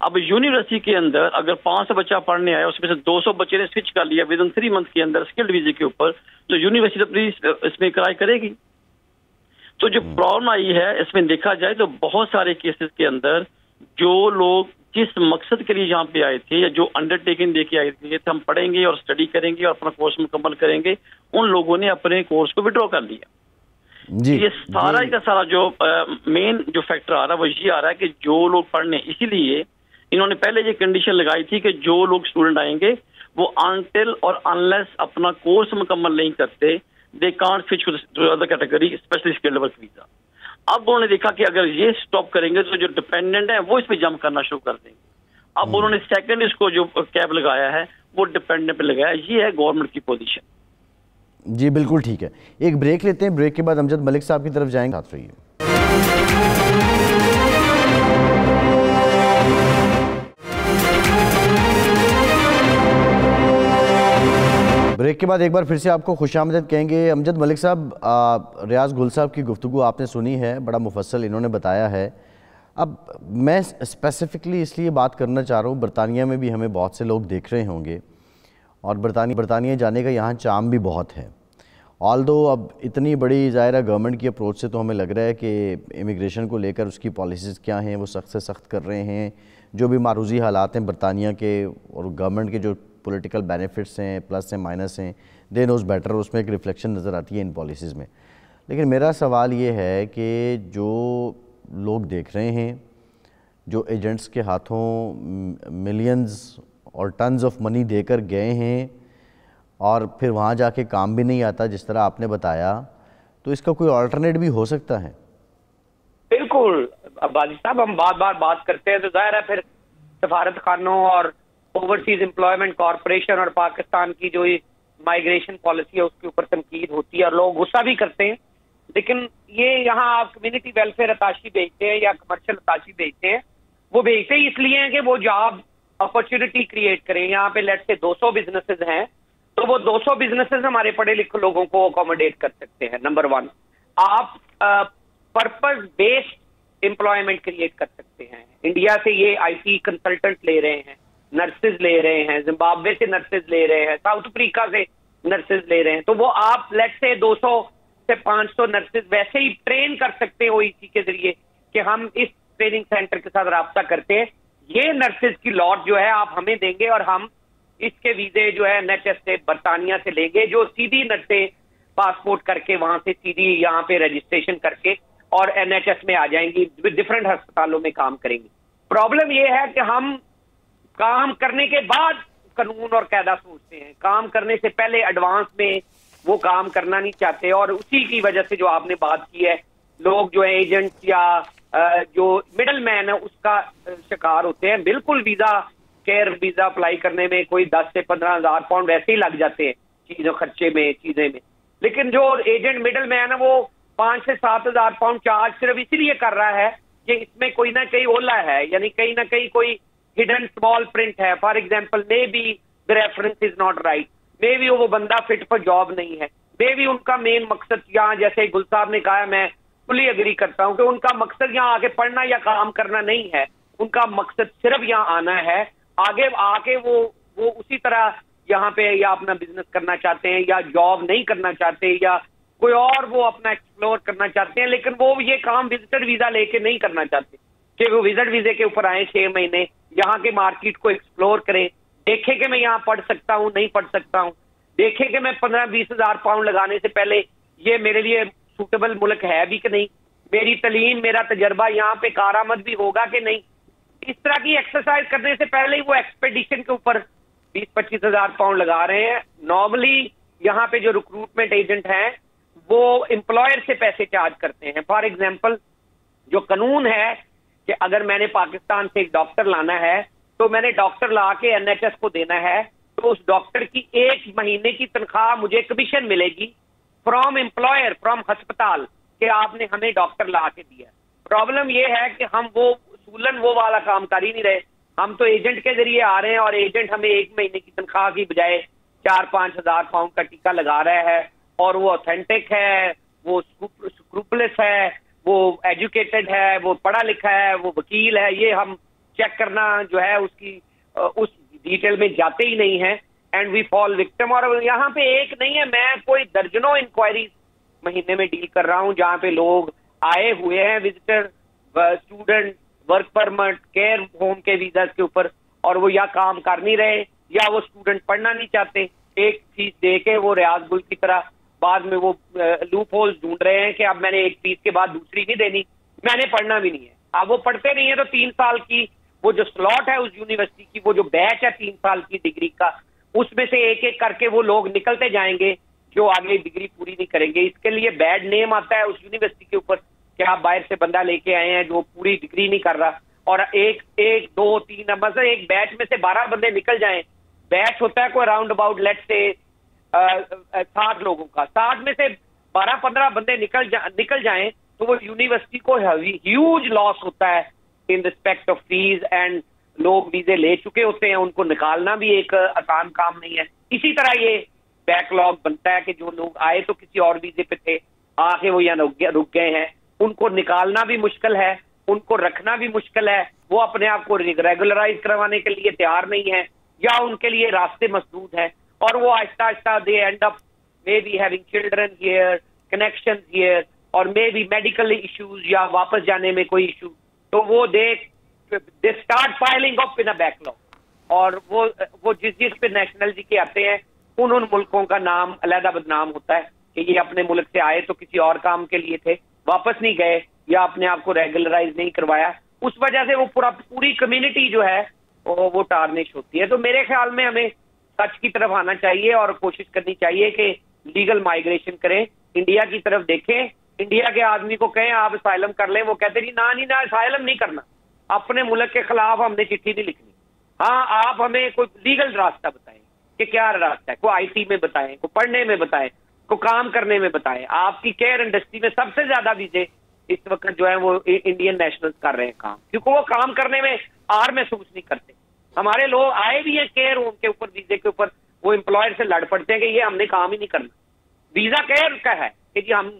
اب یونیورسٹی کے اندر اگر 500 بچہ پڑھنے آیا, اس میں سے 200 بچے نے سوئچ کر لیا ود ان 3 منتھ کے اندر اسکلڈ ویزے کے اوپر, تو یونیورسٹی اپنی اس میں کرائی کرے گی. تو جو پرابلم آئی ہے اس میں دیکھا جائے تو بہت سارے کیسز کے اندر جو لوگ جس مقصد کے لیے یہاں پہ آئے تھے یا جو انڈر ٹیکنگ دے کے آئے تھے ہم پڑھیں گے اور اسٹڈی کریں گے اور اپنا کورس مکمل کریں گے، ان لوگوں نے اپنے کورس کو وڈرا کر لیا. یہ سارا کا سارا جو مین جو فیکٹر آ رہا ہے وہ یہ آ رہا ہے کہ جو لوگ پڑھنے، اسی لیے انہوں نے پہلے یہ کنڈیشن لگائی تھی کہ جو لوگ اسٹوڈنٹ آئیں گے وہ انٹل اور انلیس اپنا کورس مکمل نہیں کرتے they can't switch to other category especially skilled work visa. اب انہوں نے دیکھا کہ اگر یہ سٹاپ کریں گے تو جو ڈپینڈنٹ ہیں وہ اس پہ جمپ کرنا شروع کر دیں گے. اب انہوں نے سیکنڈ اس کو جو کیپ لگایا ہے وہ ڈپینڈنٹ پہ لگایا. یہ ہے گورنمنٹ کی پوزیشن. جی بالکل ٹھیک ہے. ایک بریک لیتے ہیں، بریک کے بعد امجد ملک صاحب کی طرف جائیں گے. ساتھ رہیے. بریک کے بعد ایک بار پھر سے آپ کو خوش آمدید کہیں گے. امجد ملک صاحب، ریاض گل صاحب کی گفتگو آپ نے سنی ہے، بڑا مفصل انہوں نے بتایا ہے. اب میں اسپیسیفکلی اس لیے بات کرنا چاہ رہا ہوں، برطانیہ میں بھی ہمیں بہت سے لوگ دیکھ رہے ہوں گے اور برطانیہ جانے کا یہاں چام بھی بہت ہے. آلدو اب اتنی بڑی ظاہرہ گورنمنٹ کی اپروچ سے تو ہمیں لگ رہا ہے کہ امیگریشن کو لے کر اس کی پالیسیز کیا ہیں وہ سخت سے سخت کر رہے ہیں. جو بھی معروضی حالات ہیں برطانیہ کے اور گورنمنٹ کے جو پولیٹیکل بینیفٹس ہیں، پلس ہیں مائنس ہیں، دے نوز بیٹر، اس میں ایک ریفلیکشن نظر آتی ہے ان پالیسیز میں. لیکن میرا سوال یہ ہے کہ جو لوگ دیکھ رہے ہیں، جو ایجنٹس کے ہاتھوں ملینز اور ٹنز آف منی دے کر گئے ہیں اور پھر وہاں جا کے کام بھی نہیں آتا جس طرح آپ نے بتایا، تو اس کا کوئی آلٹرنیٹ بھی ہو سکتا ہے؟ بالکل عباسی صاحب، ہم بار بات کرتے ہیں تو ظاہر ہے پھر سفارت خانوں اور اوورسیز امپلائمنٹ کارپوریشن اور پاکستان کی جو مائیگریشن پالیسی ہے اس کے اوپر تنقید ہوتی ہے اور لوگ غصہ بھی کرتے ہیں. لیکن یہ یہاں آپ کمیونٹی ویلفیئر اتاشی بھیجتے ہیں یا کمرشل اتاشی بھیجتے ہیں، وہ بھیجتے ہی اس لیے ہیں کہ وہ جاب اپرچونٹی کریٹ کریں. یہاں پہ لیٹ سے 200 بزنسز ہیں تو وہ 200 بزنسز ہمارے پڑھے لکھے لوگوں کو اکوموڈیٹ کر سکتے ہیں. نمبر 1، آپ پرپز بیسڈ امپلائمنٹ کریٹ کر سکتے ہیں. انڈیا سے یہ آئی ٹی کنسلٹنٹ لے رہے ہیں، نرسز لے رہے ہیں، زمبابوے سے نرسز لے رہے ہیں، ساؤتھ افریقہ سے نرسز لے رہے ہیں. تو وہ آپ لیٹ سے 200 سے 500 نرسز ویسے ہی ٹرین کر سکتے ہیں او ای سی کے ذریعے کہ ہم اس ٹریننگ سینٹر کے ساتھ رابطہ کرتے ہیں. یہ نرسز کی لاٹ جو ہے آپ ہمیں دیں گے اور ہم اس کے ویزے جو ہے این ایچ ایس سے برطانیہ سے لیں گے، جو سیدھی نرسیں پاسپورٹ کر کے وہاں سے سیدھی یہاں پہ رجسٹریشن کر کے اور این ایچ ایس میں آ جائیں گی، ڈفرینٹ ہسپتالوں میں کام کریں گی. پرابلم یہ ہے کہ ہم کام کرنے کے بعد قانون اور قاعدہ سوچتے ہیں، کام کرنے سے پہلے ایڈوانس میں وہ کام کرنا نہیں چاہتے. اور اسی کی وجہ سے جو آپ نے بات کی ہے، لوگ جو ہے ایجنٹ یا جو مڈل مین ہے اس کا شکار ہوتے ہیں. بالکل ویزا کیئر ویزا اپلائی کرنے میں کوئی 10 سے 15 ہزار پاؤنڈ ویسے ہی لگ جاتے ہیں چیزوں خرچے میں چیزیں میں. لیکن جو ایجنٹ مڈل مین ہے وہ 5 سے 7 ہزار پاؤنڈ چارج صرف اسی لیے کر رہا ہے کہ اس میں کوئی نہ کہیں اولا ہے، یعنی کہیں نہ کہیں کوئی ہڈن اسمال پرنٹ ہے. For example may be the reference is not right, may be وہ بندہ فٹ فار جاب نہیں ہے، مے بی ان کا مین مقصد یہاں، جیسے گل صاحب نے کہا، میں فلی اگری کرتا ہوں کہ ان کا مقصد یہاں آگے پڑھنا یا کام کرنا نہیں ہے. ان کا مقصد صرف یہاں آنا ہے. آگے آ کے وہ اسی طرح یہاں پہ یا اپنا بزنس کرنا چاہتے ہیں یا جاب نہیں کرنا چاہتے یا کوئی اور وہ اپنا ایکسپلور کرنا چاہتے ہیں. لیکن وہ یہ کام وزٹر ویزا لے کے نہیں کرنا چاہتے کہ وہ وزٹ ویزے کے اوپر آئیں 6 مہینے، یہاں کے مارکیٹ کو ایکسپلور کریں، دیکھیں کہ میں یہاں پڑھ سکتا ہوں نہیں پڑھ سکتا ہوں، دیکھیں کہ میں 15-20 ہزار پاؤنڈ لگانے سے پہلے یہ میرے لیے سوٹیبل ملک ہے بھی کہ نہیں، میری تعلیم میرا تجربہ یہاں پہ کارآمد بھی ہوگا کہ نہیں. اس طرح کی ایکسرسائز کرنے سے پہلے ہی وہ ایکسپیڈیشن کے اوپر 20-25 ہزار پاؤنڈ لگا رہے ہیں. نارملی یہاں پہ جو ریکروٹمنٹ ایجنٹ ہیں وہ امپلائر سے پیسے چارج کرتے ہیں. فار ایگزامپل جو قانون ہے کہ اگر میں نے پاکستان سے ایک ڈاکٹر لانا ہے تو میں نے ڈاکٹر لا کے این ایچ ایس کو دینا ہے، تو اس ڈاکٹر کی 1 مہینے کی تنخواہ مجھے کمیشن ملے گی فرام امپلائر، فرام ہسپتال، کہ آپ نے ہمیں ڈاکٹر لا کے دیا. پرابلم یہ ہے کہ ہم وہ اصولاً وہ والا کام کر ہی نہیں رہے. ہم تو ایجنٹ کے ذریعے آ رہے ہیں اور ایجنٹ ہمیں 1 مہینے کی تنخواہ کی بجائے 4-5 ہزار پاؤنڈ کا ٹیکہ لگا رہا ہے، اور وہ اوتھینٹک ہے، وہ اسکروپلس ہے، وہ ایجوکیٹڈ ہے، وہ پڑھا لکھا ہے، وہ وکیل ہے. یہ ہم چیک کرنا جو ہے اس کی اس ڈیٹیل میں جاتے ہی نہیں ہیں، اینڈ وی فال وکٹم. اور یہاں پہ ایک نہیں ہے، میں کوئی درجنوں انکوائریز مہینے میں ڈیل کر رہا ہوں جہاں پہ لوگ آئے ہوئے ہیں، visitor, student, work permit, care home کے ویزاز کے اوپر, اور وہ یا کام کر نہیں رہے یا وہ اسٹوڈنٹ پڑھنا نہیں چاہتے. ایک فیس دے کے وہ ریاض گل کی طرح بعد میں وہ لوپ ہولز ڈھونڈ رہے ہیں کہ اب میں نے ایک فیس کے بعد دوسری نہیں دینی, میں نے پڑھنا بھی نہیں ہے. اب وہ پڑھتے نہیں ہیں تو 3 سال کی وہ جو سلاٹ ہے اس یونیورسٹی کی, وہ جو بیچ ہے 3 سال کی ڈگری کا, اس میں سے ایک ایک کر کے وہ لوگ نکلتے جائیں گے جو آگے ڈگری پوری نہیں کریں گے. اس کے لیے بیڈ نیم آتا ہے اس یونیورسٹی کے اوپر کہ آپ باہر سے بندہ لے کے آئے ہیں جو پوری ڈگری نہیں کر رہا, اور ایک 2 3 مثلا ایک بیچ میں سے 12 بندے نکل جائیں. بیچ ہوتا ہے کوئی اراؤنڈ اباؤٹ لیٹ سے 60 لوگوں کا, 60 میں سے 12-15 بندے نکل جائیں تو وہ یونیورسٹی کو ہیوج لاس ہوتا ہے in respect of fees, and لوگ ویزے لے چکے ہوتے ہیں, ان کو نکالنا بھی ایک آسان کام نہیں ہے. اسی طرح یہ بیک لاگ بنتا ہے کہ جو لوگ آئے تو کسی اور ویزے پہ تھے, آ کے وہ یہاں رک گئے ہیں, ان کو نکالنا بھی مشکل ہے, ان کو رکھنا بھی مشکل ہے. وہ اپنے آپ کو ریگولرائز کروانے کے لیے تیار نہیں ہے یا ان کے لیے راستے مسدود ہیں, اور وہ آہستہ آہستہ they end up may be having children here, connection here, اور مے بی میڈیکل ایشوز یا واپس جانے میں کوئی ایشو, تو وہ they start filing of in back log. اور وہ جس پہ نیشنلٹی کے آتے ہیں ان ملکوں کا نام علیحدہ بدنام ہوتا ہے کہ یہ اپنے ملک سے آئے تو کسی اور کام کے لیے تھے, واپس نہیں گئے یا اپنے آپ کو ریگولرائز نہیں کروایا. اس وجہ سے وہ پوری کمیونٹی جو ہے وہ ٹارنش ہوتی ہے. تو میرے خیال میں ہمیں سچ کی طرف آنا چاہیے اور کوشش کرنی چاہیے کہ لیگل مائگریشن کریں, انڈیا کی طرف دیکھیں. انڈیا کے آدمی کو کہیں آپ اسائلم کر لیں, وہ کہتے ہیں نہ اسائلم نہیں کرنا, اپنے ملک کے خلاف ہم نے چٹھی نہیں لکھنی. ہاں آپ ہمیں کوئی لیگل راستہ بتائیں کہ کیا راستہ ہے, کوئی آئی ٹی میں بتائیں, کوئی پڑھنے میں بتائیں, کوئی کام کرنے میں بتائیں. آپ کی کیئر انڈسٹری میں سب سے زیادہ ویزے اس وقت جو ہے وہ انڈین نیشنلز کر رہے ہیں کام, کیونکہ وہ کام کرنے میں آر محسوس نہیں کرتے. ہمارے لوگ آئے بھی ہیں کیئر ہوم کے اوپر ویزے کے اوپر, وہ امپلائر سے لڑ پڑتے ہیں کہ یہ ہم نے کام ہی نہیں کرنا. ویزا کیئر کا ہے کہ جی ہم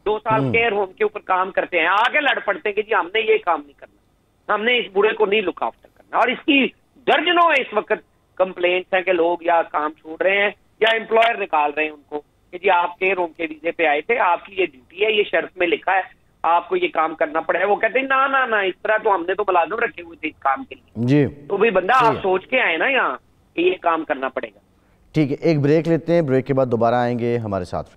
2 سال کیئر ہوم کے اوپر کام کرتے ہیں, آگے لڑ پڑتے ہیں کہ جی ہم نے یہ کام نہیں کرنا, ہم نے اس بوڑھے کو نہیں لک آفٹر کرنا. اور اس کی درجنوں اس وقت کمپلینٹس ہیں کہ لوگ یا کام چھوڑ رہے ہیں یا امپلائر نکال رہے ہیں ان کو کہ جی آپ کیئر ہوم کے ویزے پہ آئے تھے, آپ کی یہ ڈیوٹی ہے, یہ شرط میں لکھا ہے, آپ کو یہ کام کرنا پڑے گا. وہ کہتے ہیں نہ اس طرح تو ہم نے تو ملازم رکھے ہوئے تھے اس کام کے لیے جی. تو بھی بندہ آپ سوچ کے آئے نا یہاں کہ یہ کام کرنا پڑے گا. ٹھیک ہے, ایک بریک لیتے ہیں, بریک کے بعد دوبارہ آئیں گے ہمارے ساتھ.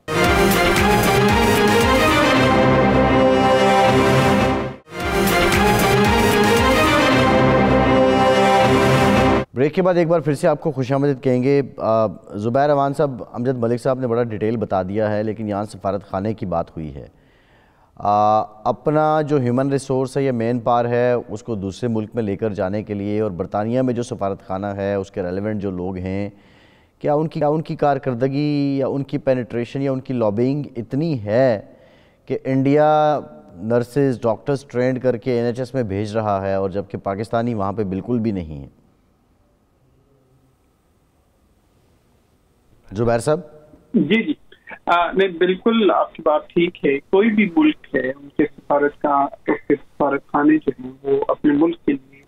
بریک کے بعد ایک بار پھر سے آپ کو خوش آمدید کہیں گے. زبیر اوان صاحب, امجد ملک صاحب نے بڑا ڈیٹیل بتا دیا ہے, لیکن یہاں سفارت خانے کی بات ہوئی ہے. اپنا جو ہیومن ریسورس ہے یا مین پاور ہے اس کو دوسرے ملک میں لے کر جانے کے لیے, اور برطانیہ میں جو سفارت خانہ ہے اس کے ریلیونٹ جو لوگ ہیں, کیا ان کی کارکردگی یا ان کی پینیٹریشن یا ان کی لابینگ اتنی ہے کہ انڈیا نرسز ڈاکٹرز ٹرینڈ کر کے NHS میں بھیج رہا ہے, اور جبکہ پاکستانی وہاں پہ بالکل بھی نہیں ہیں؟ زبیر صاحب. جی نہیں, بالکل آپ کی بات ٹھیک ہے. کوئی بھی ملک ہے ان کے سفارت خانے جو ہیں وہ اپنے ملک کے لیے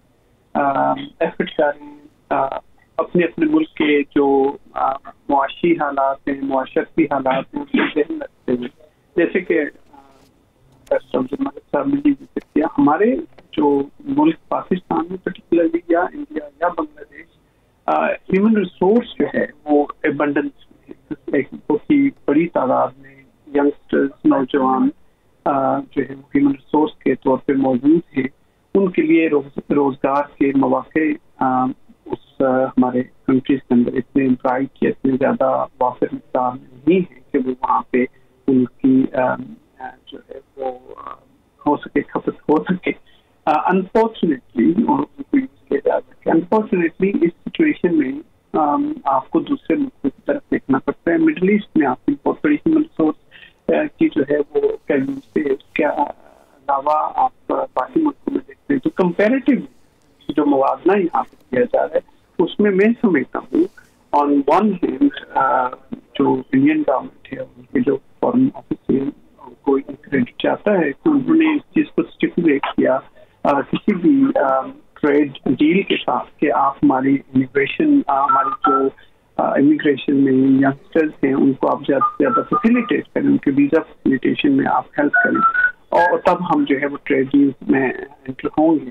ایفرٹ کریں, اپنے ملک کے جو معاشی حالات ہیں, معاشرتی حالات ہیں, ان سے ذہن رکھتے ہیں. جیسے کہ صاحب نے ذکر کیا, ہمارے جو ملک پاکستان میں پرٹیکولرلی یا انڈیا یا بنگلہ دیش, ہیومن ریسورس جو ہے وہ ایبنڈنس میں ایک بہت ہی بڑی تعداد میں ینگسٹرز, نوجوان جو ہے ہیومن ریسورس کے طور پہ موجود ہیں. ان کے لیے روزگار کے مواقع اس ہمارے کنٹریز کے اندر اتنے برائٹ یا اتنے زیادہ وافر مقدار میں نہیں ہے کہ وہ وہاں پہ ان کی جو ہے وہ ہو سکے, کھپت ہو سکے. انفارچونیٹلی ان کو یوز کیا جا سکے. انفارچونیٹلی اس سچویشن میں آپ کو دوسرے ملکوں کی طرف دیکھنا پڑتا ہے. مڈل ایسٹ میں آپ کی بہت بڑی ہیومن ریسورس کی جو ہے وہ یوز ہے. اس کے علاوہ آپ باقی ملکوں میں دیکھتے ہیں تو کمپیریٹیو جو موازنہ یہاں پہ کیا جا رہا ہے اس میں سمجھتا ہوں آن ون ہینڈ جو انڈین گورنمنٹ ہے ان کے جو فارن آفس ہے ان کو کریڈٹ چاہتا ہے کہ انہوں نے اس چیز کو اسٹیپولیٹ کیا کسی بھی ٹریڈ ڈیل کے ساتھ کہ آپ ہماری ہماری جو امیگریشن میں ینگسٹرز ہیں ان کو آپ زیادہ سے زیادہ فیسیلیٹیٹ کریں, ان کے ویزا فیسیلیٹیشن میں آپ ہیلپ کریں, اور تب ہم جو ہے وہ ٹریڈ ڈیلز میں انٹر ہوں گے.